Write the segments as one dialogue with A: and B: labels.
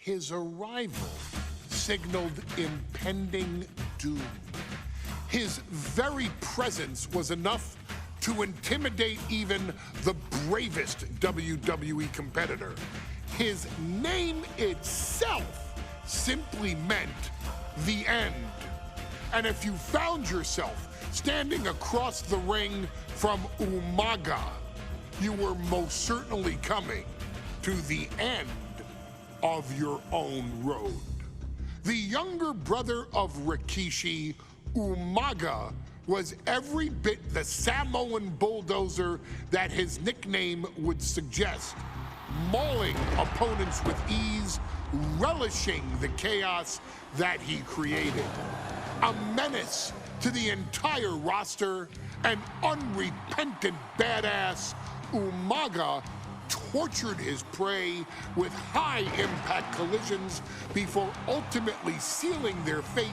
A: His arrival signaled impending doom. His very presence was enough to intimidate even the bravest WWE competitor. His name itself simply meant the end. And if you found yourself standing across the ring from Umaga, you were most certainly coming to the end of your own road. The younger brother of Rikishi, Umaga, was every bit the Samoan bulldozer that his nickname would suggest, mauling opponents with ease, relishing the chaos that he created. A menace to the entire roster, an unrepentant badass, Umaga tortured his prey with high-impact collisions before ultimately sealing their fate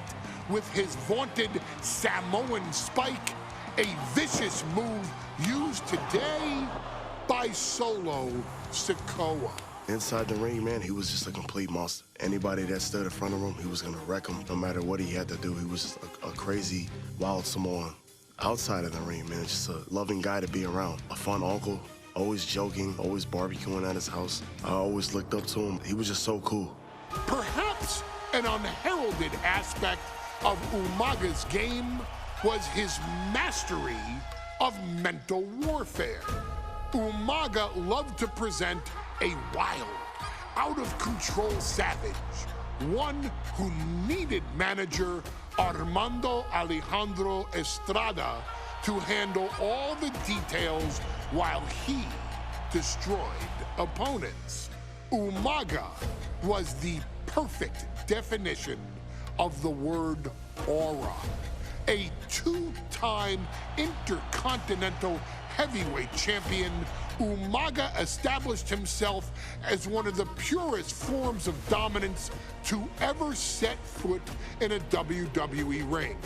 A: with his vaunted Samoan spike, a vicious move used today by Solo Sikoa.
B: Inside the ring, man, he was just a complete monster. Anybody that stood in front of him, he was gonna wreck him no matter what he had to do. He was just a crazy, wild Samoan. Outside of the ring, man, just a loving guy to be around. A fun uncle, always joking, always barbecuing at his house. I always looked up to him. He was just so cool.
A: Perhaps an unheralded aspect of Umaga's game was his mastery of mental warfare. Umaga loved to present a wild, out-of-control savage, one who needed manager Armando Alejandro Estrada to handle all the details while he destroyed opponents. Umaga was the perfect definition of the word aura. A two-time intercontinental heavyweight champion, Umaga established himself as one of the purest forms of dominance to ever set foot in a WWE ring.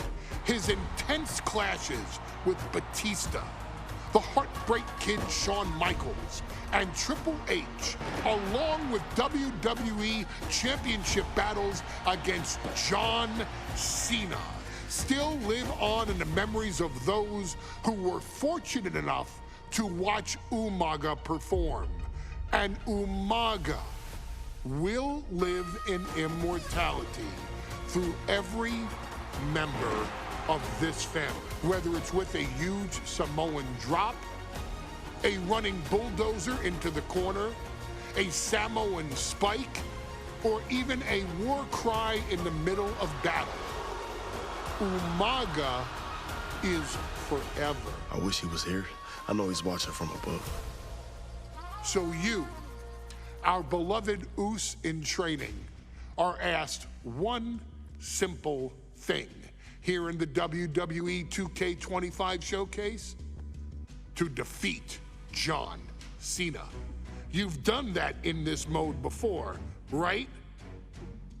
A: His intense clashes with Batista, the Heartbreak Kid Shawn Michaels, and Triple H, along with WWE Championship battles against John Cena, still live on in the memories of those who were fortunate enough to watch Umaga perform. And Umaga will live in immortality through every member of this family, whether it's with a huge Samoan drop, a running bulldozer into the corner, a Samoan spike, or even a war cry in the middle of battle. Umaga is forever.
B: I wish he was here. I know he's watching from above.
A: So you, our beloved Us in training, are asked one simple thing here in the WWE 2K25 showcase: to defeat John Cena. You've done that in this mode before, right?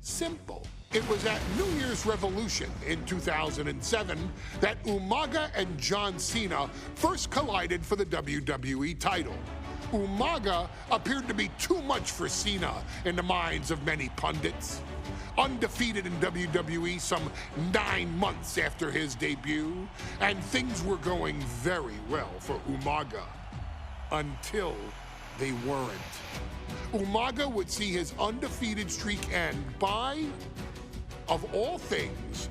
A: Simple. It was at New Year's Revolution in 2007 that Umaga and John Cena first collided for the WWE title. Umaga appeared to be too much for Cena in the minds of many pundits. Undefeated in WWE some 9 months after his debut, and things were going very well for Umaga. Until they weren't. Umaga would see his undefeated streak end by, of all things,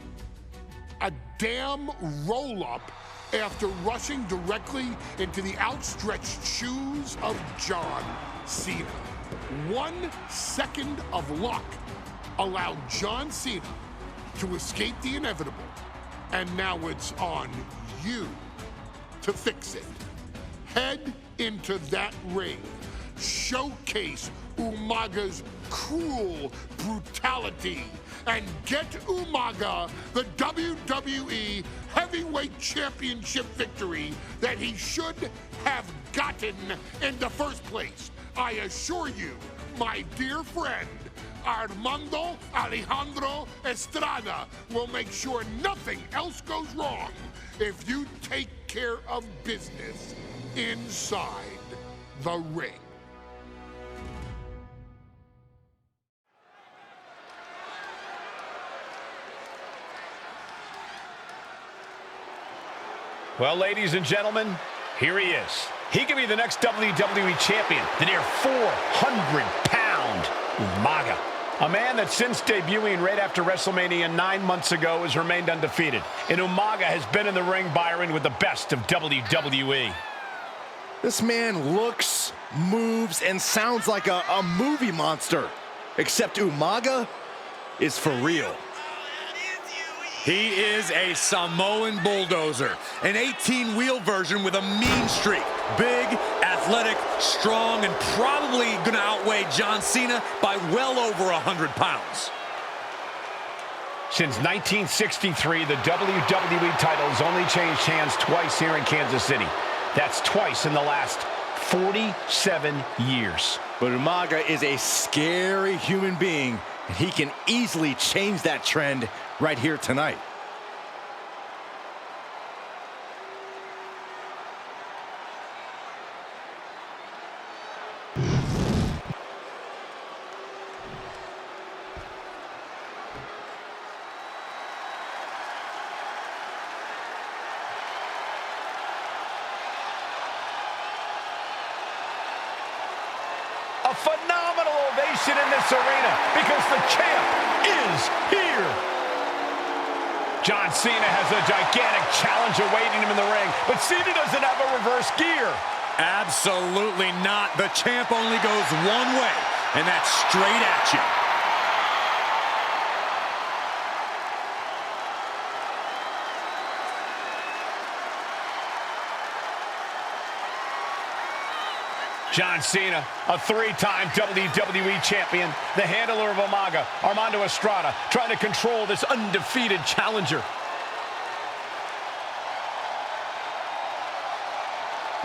A: a damn roll-up after rushing directly into the outstretched shoes of John Cena. 1 second of luck allowed John Cena to escape the inevitable, and now it's on you to fix it. Head into that ring, showcase Umaga's cruel brutality, and get Umaga the WWE Heavyweight Championship victory that he should have gotten in the first place. I assure you, my dear friend, Armando Alejandro Estrada will make sure nothing else goes wrong if you take care of business inside the ring.
C: Well, ladies and gentlemen, here he is. He could be the next WWE Champion, the near 400-pound Umaga. A man that since debuting right after WrestleMania 9 months ago has remained undefeated. And Umaga has been in the ring, Byron, with the best of WWE.
D: This man looks, moves, and sounds like a movie monster. Except Umaga is for real.
E: He is a Samoan bulldozer, an 18-wheel version with a mean streak. Big, athletic, strong, and probably going to outweigh John Cena by well over 100 pounds.
C: Since 1963, the WWE title has only changed hands twice here in Kansas City. That's twice in the last 47 years.
D: But Umaga is a scary human being, and he can easily change that trend right here tonight.
C: A phenomenal ovation in this arena because the champ is here. John Cena has a gigantic challenge awaiting him in the ring, but Cena doesn't have a reverse gear.
E: Absolutely not. The champ only goes one way, and that's straight at you.
C: John Cena, a three-time WWE champion, the handler of Umaga, Armando Estrada, trying to control this undefeated challenger.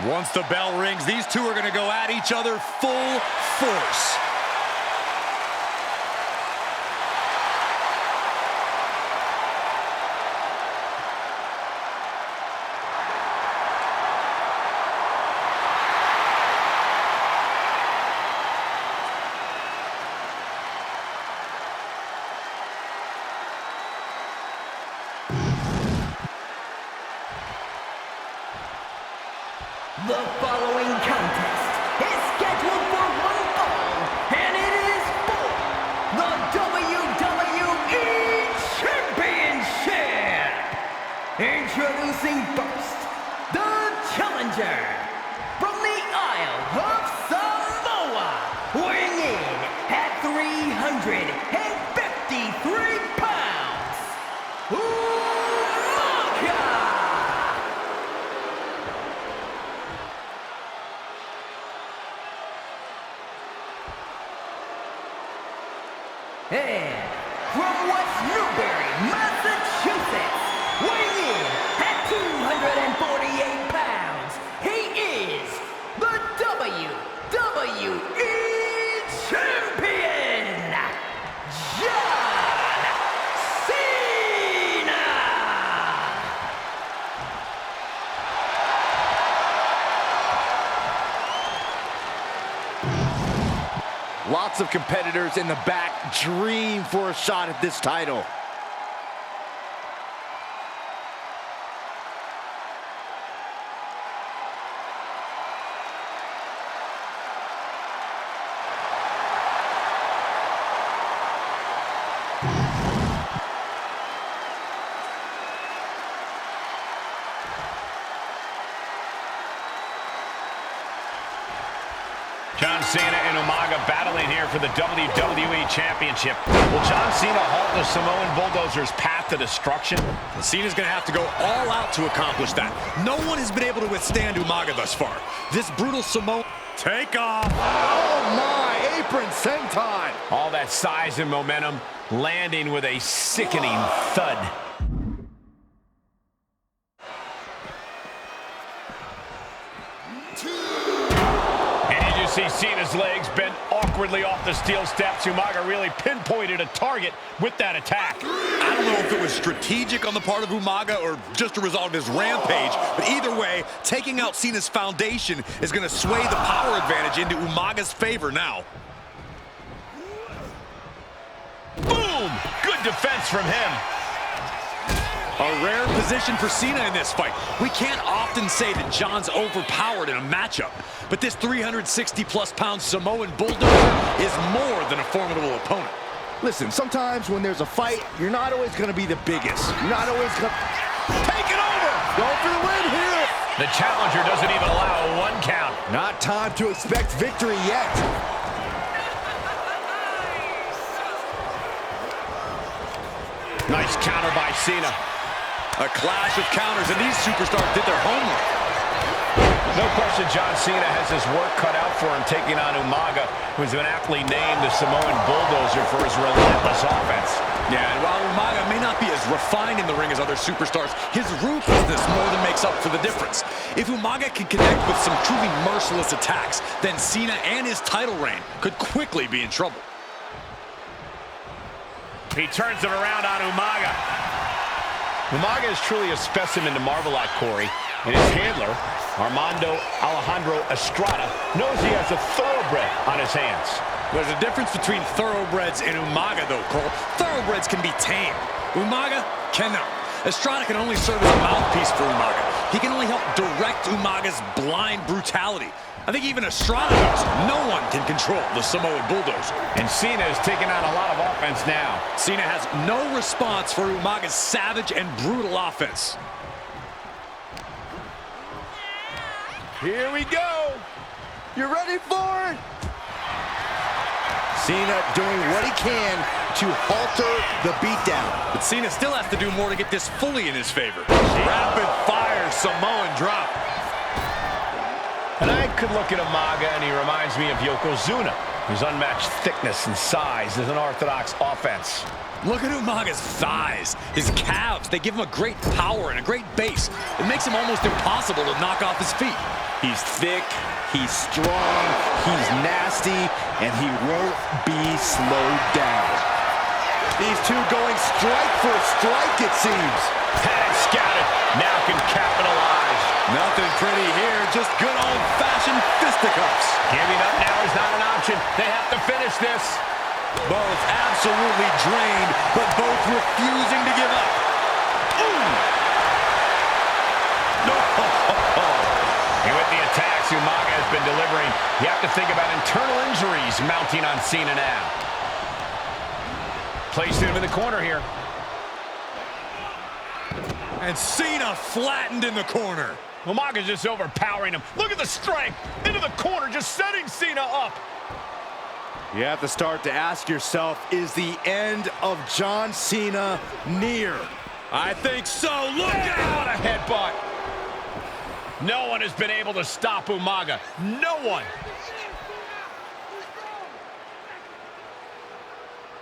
E: Once the bell rings, these two are going to go at each other full force.
F: The following contest is scheduled for one fall, and it is for the WWE Championship. Introducing first, the challenger from the Isle of Samoa, weighing in at 353 pounds, Umaga. And from West Newbury, Massachusetts, weighing in at 248 pounds, he is the WWE Champion, John Cena!
D: Lots of competitors in the back dream for a shot at this title.
C: John Cena and Umaga battling here for the WWE Championship. Will John Cena halt the Samoan Bulldozer's path to destruction?
E: Cena's going to have to go all out to accomplish that. No one has been able to withstand Umaga thus far. This brutal Samoan... Take off!
D: Oh my, apron senton!
C: All that size and momentum landing with a sickening thud. See Cena's legs bent awkwardly off the steel steps. Umaga really pinpointed a target with that attack.
E: I don't know if it was strategic on the part of Umaga or just a result of his rampage, but either way, taking out Cena's foundation is going to sway the power advantage into Umaga's favor now.
C: Boom! Good defense from him.
E: A rare position for Cena in this fight. We can't often say that John's overpowered in a matchup, but this 360-plus pound Samoan bulldozer is more than a formidable opponent.
D: Listen, sometimes when there's a fight, you're not always going to be the biggest. You're not always going to... Take it over! Going for the win here!
C: The challenger doesn't even allow a 1 count.
D: Not time to expect victory yet.
C: Nice counter by Cena.
E: A clash of counters, and these superstars did their homework.
C: No question John Cena has his work cut out for him taking on Umaga, who's been aptly named the Samoan bulldozer for his relentless offense.
E: Yeah, and while Umaga may not be as refined in the ring as other superstars, his ruthlessness more than makes up for the difference. If Umaga can connect with some truly merciless attacks, then Cena and his title reign could quickly be in trouble.
C: He turns it around on Umaga. Umaga is truly a specimen to marvel at, Corey, and his handler, Armando Alejandro Estrada, knows he has a thoroughbred on his hands.
E: There's a difference between thoroughbreds and Umaga, though, Cole. Thoroughbreds can be tamed. Umaga cannot. Estrada can only serve as a mouthpiece for Umaga. He can only help direct Umaga's blind brutality. I think even Estrada knows no one can control the Samoan bulldozer.
C: And Cena is taking on a lot of offense now.
E: Cena has no response for Umaga's savage and brutal offense.
D: Here we go. You ready for it? Cena doing what he can to halter the beatdown.
E: But Cena still has to do more to get this fully in his favor. Rapid fire Samoan drop.
C: And I could look at Umaga and he reminds me of Yokozuna, whose unmatched thickness and size is an orthodox offense.
E: Look at Umaga's thighs, his calves. They give him a great power and a great base. It makes him almost impossible to knock off his feet.
D: He's thick, he's strong, he's nasty, and he won't be slowed down. These two going strike for strike, it seems.
C: Had it scouted, now can capitalize.
E: Nothing pretty here, just good old-fashioned fisticuffs.
C: Giving up now is not an option. They have to finish this.
E: Both absolutely drained, but both refusing to give up. Ooh!
C: No. And with the attacks Umaga has been delivering, you have to think about internal injuries mounting on Cena now. Placed him in the corner here.
E: And Cena flattened in the corner.
C: Umaga's just overpowering him. Look at the strength into the corner, just setting Cena up.
D: You have to start to ask yourself, is the end of John Cena near?
E: I think so. Look out!
C: What a headbutt. No one has been able to stop Umaga. No one.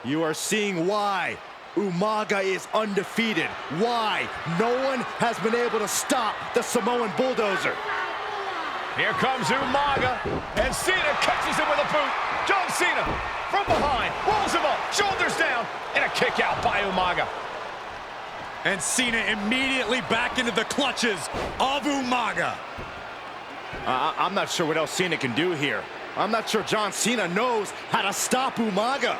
D: You are seeing why Umaga is undefeated. Why no one has been able to stop the Samoan bulldozer.
C: Here comes Umaga, and Cena catches him with a boot. John Cena from behind, rolls him up, shoulders down, and a kick out by Umaga.
E: And Cena immediately back into the clutches of Umaga.
D: I'm not sure what else Cena can do here. I'm not sure John Cena knows how to stop Umaga.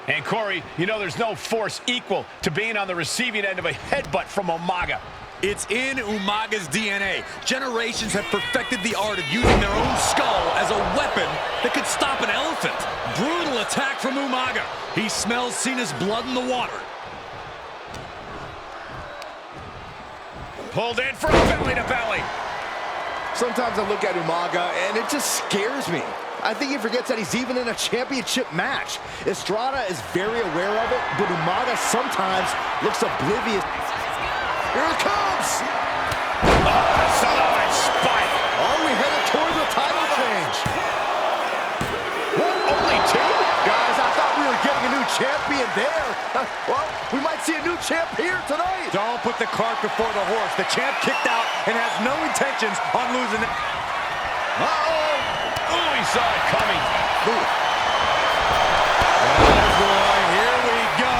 C: And Corey, you know there's no force equal to being on the receiving end of a headbutt from Umaga.
E: It's in Umaga's DNA. Generations have perfected the art of using their own skull as a weapon that could stop an elephant. Brutal attack from Umaga. He smells Cena's blood in the water.
C: Pulled in for a belly-to-belly.
D: Sometimes I look at Umaga and it just scares me. I think he forgets that he's even in a championship match. Estrada is very aware of it, but Umaga sometimes looks oblivious. Here it comes!
C: Samoan spike.
D: Are we headed towards a title change?
C: What, only two?
D: Guys, I thought we were getting a new champion there. Well, we might see a new champ here tonight.
E: Don't put the cart before the horse. The champ kicked out and has no intentions on losing it.
D: Uh-oh!
C: Oh, he saw it coming.
E: Oh, boy, here we go.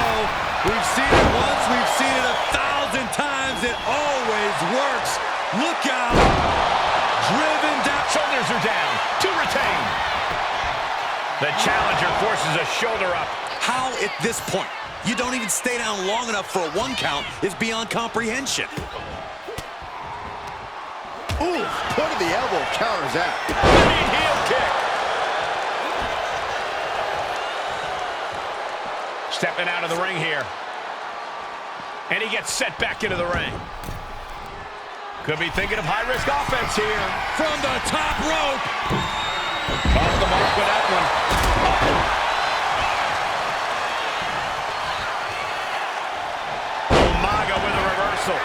E: We've seen it once, we've seen it 1,000 times. It always works. Look out. Driven down.
C: Shoulders are down. To retain. The challenger forces a shoulder up.
E: How at this point you don't even stay down long enough for a 1 count is beyond comprehension.
D: Ooh, point of the elbow counters that.
C: Big heel kick. Stepping out of the ring here. And he gets set back into the ring. Could be thinking of high-risk offense here.
E: From the top rope.
C: Off the mark with that one. Umaga with a reversal.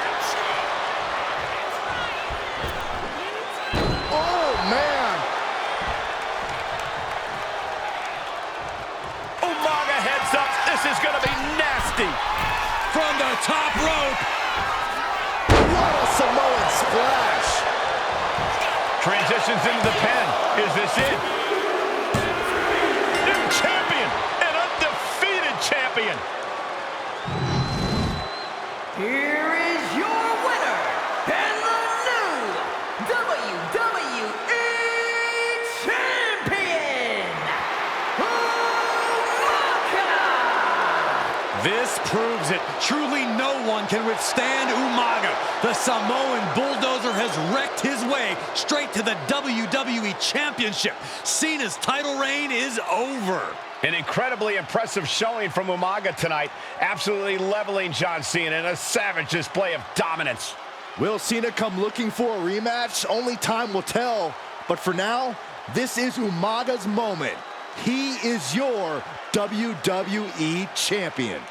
D: Oh, man.
C: Umaga heads up. This is going to be nasty.
E: From the top rope.
D: What a Samoan splash.
C: Transitions into the pen. Is this it? New champion. An undefeated champion.
F: Here is your winner, and the new WWE Champion, Umaga!
E: This proves it. Truly no one can withstand Umaga. The Samoan bulldozer has wrecked his way straight to the WWE Championship. Cena's title reign is over.
C: An incredibly impressive showing from Umaga tonight. Absolutely leveling John Cena in a savage display of dominance.
D: Will Cena come looking for a rematch? Only time will tell. But for now, this is Umaga's moment. He is your WWE Champion.